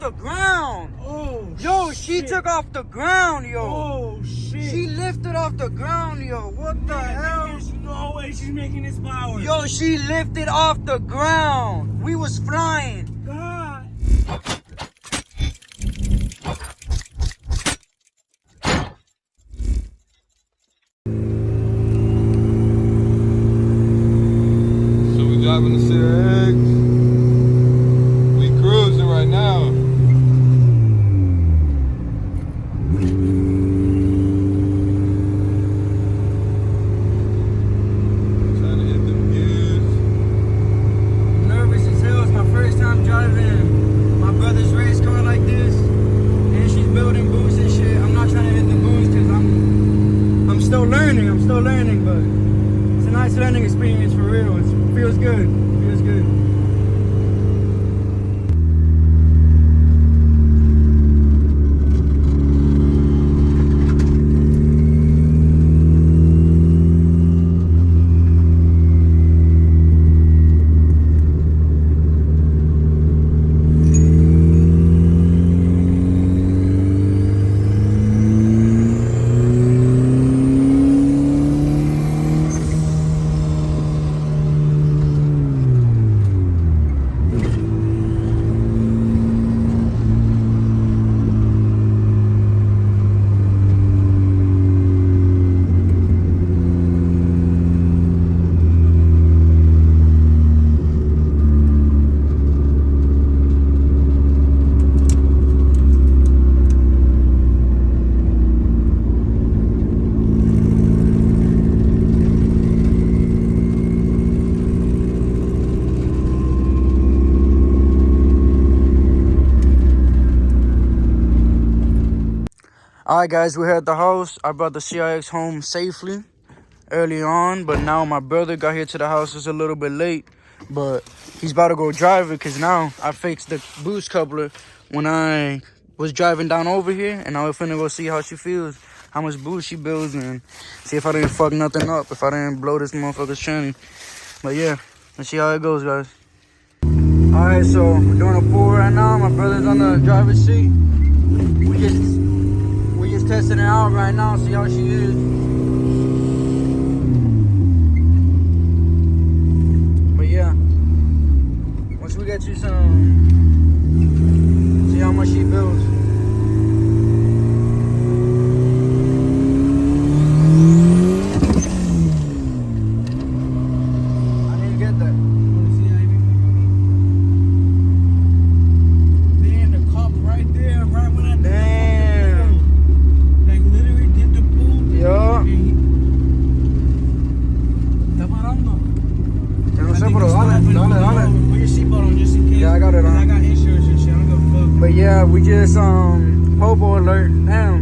the ground. Oh, yo, shit. she took off the ground, yo. Oh, shit. She lifted off the ground, yo. What the hell? There's no way she's making this power. Yo, she lifted off the ground. We was flying. God. So we driving to Flyinggg. We cruising right now. Trying to hit them gears. Nervous as hell. It's my first time driving my brother's race car like this. And she's building boosts and shit. I'm not trying to hit the boost because I'm still learning. But it's a nice learning experience for real. It feels good. Feels good. Alright guys, we're here at the house. I brought the CIX home safely early on, but now my brother got here to the house. It's a little bit late, but he's about to go drive it because now I fixed the boost coupler when I was driving down over here, and now we're finna go see how she feels, how much boost she builds, and see if I didn't fuck nothing up, if I didn't blow this motherfucker's tranny. But yeah, let's see how it goes, guys. Alright, so we're doing a pull right now. My brother's on the driver's seat. We just testing it out right now, see how she is. But yeah, once we get you some, see how much she builds. I didn't get that. Damn, the cup right there, right when I did Damn. like literally did the pool. Yo. Está parando. Yo no sé, pero dale. Put your seatbelt on just in case. Yeah, I got it on. I got insurance and shit. I don't give a fuck. But yeah, we just hobo alert. Damn.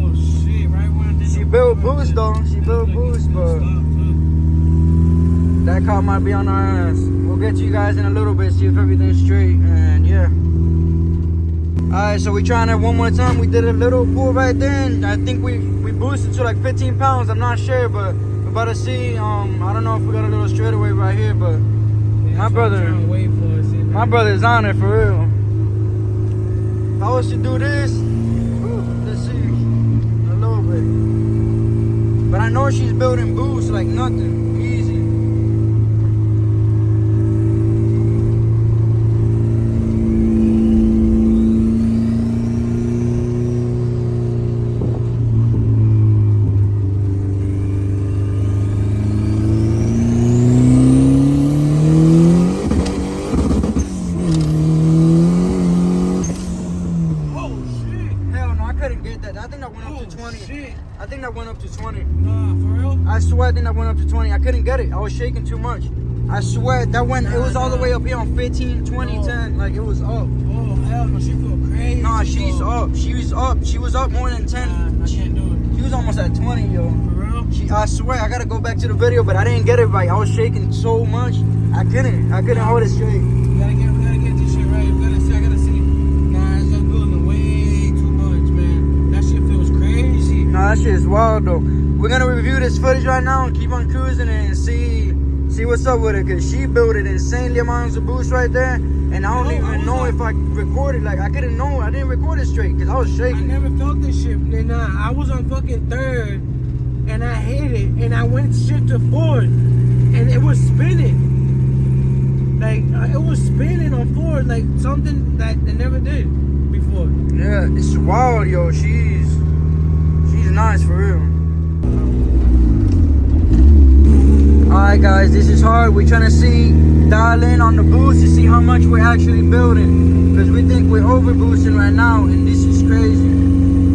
Oh shit! Right when I did. She the built pool, boost though. She built boost, but that car might be on our ass. We'll get to you guys in a little bit, see if everything's straight, and yeah. Alright, so we trying it one more time. We did a little pull right there, and I think we boosted to like 15 pounds. I'm not sure, but we're about to see. I don't know if we got a little straightaway right here, but my brother's on it for real. If I was to do this, let's see, a little bit. But I know she's building boost like nothing, easy. I think that went up to 20. Nah, for real? I swear I think that went up to 20. I couldn't get it. I was shaking too much. I swear that went, it was all the way up here on 15, 20, 10. Like it was up. Oh, hell no, she feel crazy. Nah, she's up. She was up. She was up more than 10. Nah, I can't do it. She was almost at 20, yo. For real? I swear, I gotta go back to the video, but I didn't get it right. I was shaking so much. I couldn't hold it straight. We gotta get this shit right. I gotta see. Nah, it's not good. Way too much, man. That shit feels crazy. Nah, that shit is wild though. We're gonna review this footage right now and keep on cruising and see what's up with it, cause she built it insanely amounts of boost right there. and I don't No, I even was know on- if I recorded. Like I couldn't know. I didn't record it straight because I was I shaking. never felt this shit. And I was on fucking third, and I hit it, and I went shift to fourth, and it was spinning. Like it was spinning on fourth, like something that it never did before. Yeah, it's wild, yo. She's nice for real. Alright guys, this is hard. We're trying to dial in on the boost to see how much we're actually building. Because we think we're over boosting right now, and this is crazy.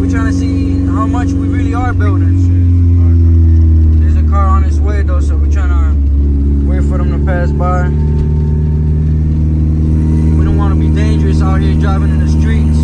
We're trying to see how much we really are building. There's a car on its way though, so we're trying to wait for them to pass by. We don't want to be dangerous out here driving in the streets.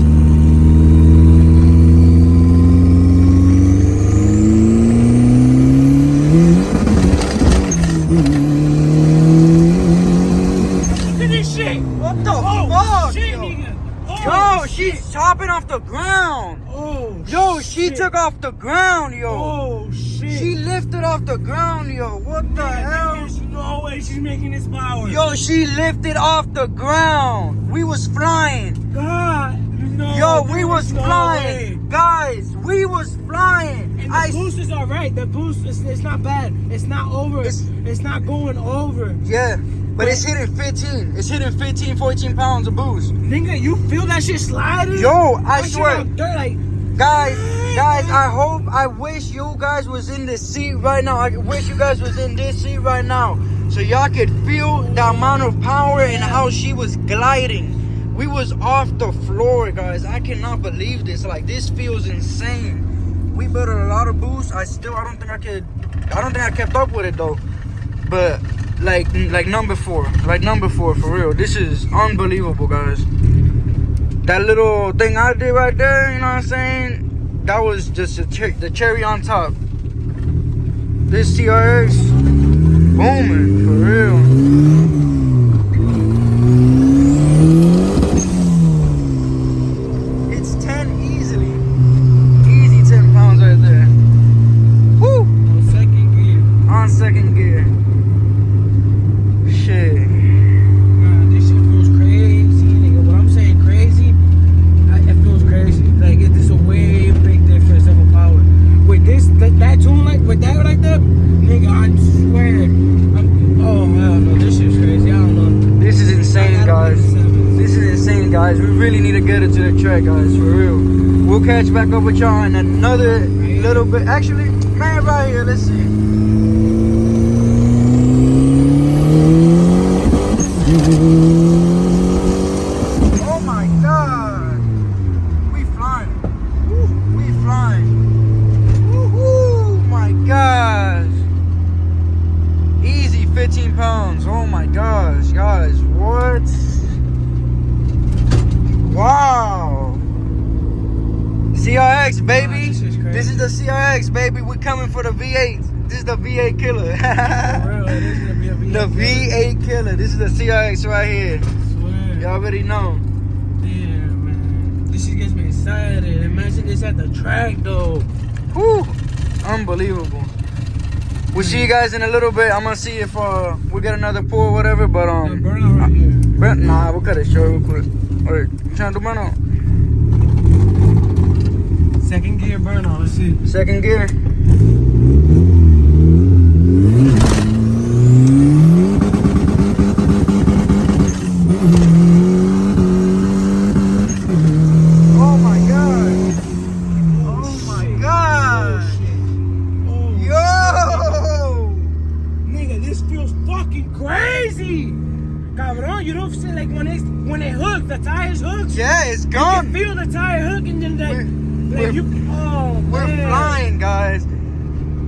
What the fuck, shit, yo? nigga. Yo, she's chopping off the ground. Oh, Yo, she shit. took off the ground, yo. Oh, shit. She lifted off the ground, yo. What the hell? There's no way she's making this power. Yo, she lifted off the ground. We was flying. God, no. Yo, we there was is no flying. way. Guys, we was flying. And the boost is alright. The boost it's not bad. It's not over. It's not going over. Yeah, but it's hitting 15. It's hitting 15, 14 pounds of boost. Nigga, you feel that shit sliding? Yo, I That shit swear. on dirt, like, Guys, I wish you guys was in the seat right now. I wish you guys was in this seat right now. So y'all could feel the amount of power and how she was gliding. We was off the floor, guys. I cannot believe this. Like, this feels insane. We built a lot of boost. I don't think I kept up with it though. But like number four for real. This is unbelievable, guys. That little thing I did right there, you know what I'm saying? That was just the cherry on top. This TRX, booming, for real. It's 10 easily. Easy 10 pounds right there. Woo! on second gear. On second gear. Shit. God, this shit feels crazy, nigga. What I'm saying crazy, it feels crazy. Like, it's a way big difference of a power. With this, that tune, like, with that like that, nigga, I swear. Oh, hell no, this shit's crazy. I don't know. This is insane, guys. This is insane, guys. We really need to get it to the track, guys, for real. We'll catch back up with y'all in another little bit. Actually, man, right here, let's see. Oh my God. We flying. We flying. Oh my gosh. Easy 15 pounds. Oh my gosh, guys. What? Wow. CRX, baby. This is crazy. This is the CRX, baby. We're coming for the V8. This is the V8 killer. For real, it is gonna be a V8 The V8 killer. This is the CRX right here. Swear. You already know. Damn, man. This shit gets me excited. Imagine this at the track, though. Whew. Unbelievable. We'll see you guys in a little bit. I'm gonna see if we get another pull or whatever. But The burnout right here. nah, we'll cut it short real quick. Alright, you trying to do burnout? Second gear burnout. Let's see. Second gear. Oh my God. Oh my God. Oh, Yo. nigga, this feels fucking crazy. Cabrón, you don't feel like when it hooks, the tire's hooked. Yeah, it's You gone. can feel the tire hook and then We're we're flying, guys.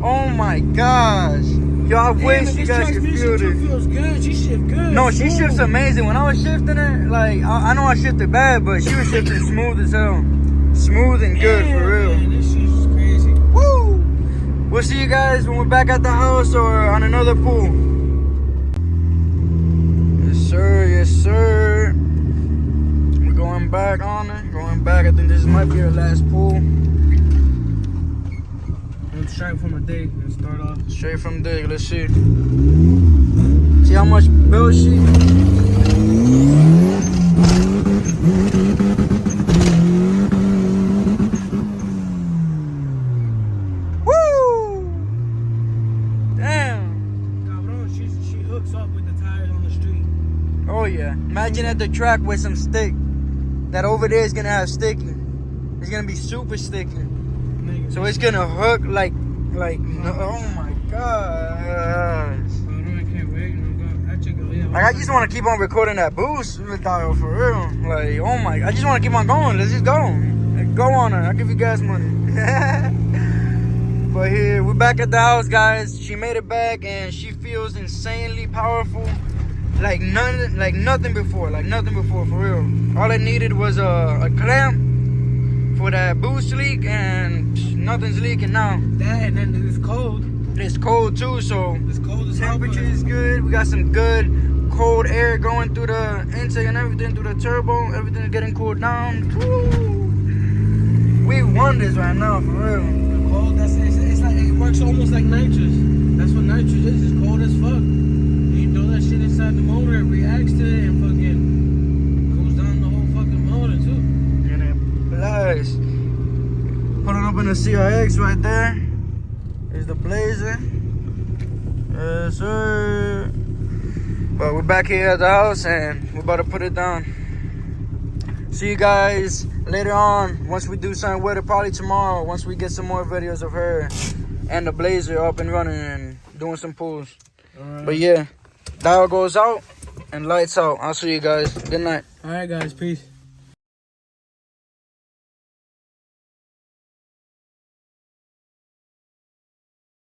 Oh my gosh. Yo, I wish you guys could feel this. Feels good. She shift good. No, she Ooh. shifts amazing. When I was shifting it, like, I know I shifted bad, but she was shifting smooth as hell. Smooth and good, Damn, for real. Man, this shit's crazy. Woo! We'll see you guys when we're back at the house or on another pool. Yes, sir. Yes, sir. We're going back on it. Going back. I think this might be our last pool. I'm straight from a dig and start off. Straight from dig. Let's see. See how much build she. yeah. Imagine at the track with some stick. That over there is gonna have sticky. It's gonna be super sticky. Nigga. So it's gonna hook like, oh my gosh. Oh, no, I can't wait. Like, I just want to keep on recording that boost dial for real. Like, oh my, I just want to keep on going. Let's just go. Like, go on her. I'll give you guys money. But here, we're back at the house, guys. She made it back and she feels insanely powerful. Like nothing before. Like nothing before, for real. All I needed was a clamp for that boost leak and nothing's leaking now. That, and then it's cold. It's cold too, so It's cold as hell. temperature is good. We got some good cold air going through the intake and everything, through the turbo. Everything's getting cooled down. Woo. We won this right now, for real. The cold, it's like, it works almost like nitrous. That's what nitrous is. It's cold as fuck. You throw that shit inside the motor, it reacts to it and fucking cools down the whole fucking motor too. And it blast. Put it up in the CRX right there. Is the Blazer. Yes, sir. But we're back here at the house and we're about to put it down. See you guys later on once we do something with it, probably tomorrow, once we get some more videos of her and the Blazer up and running and doing some pulls. Alright. But yeah, dial goes out and lights out. I'll see you guys. Good night. Alright guys, peace.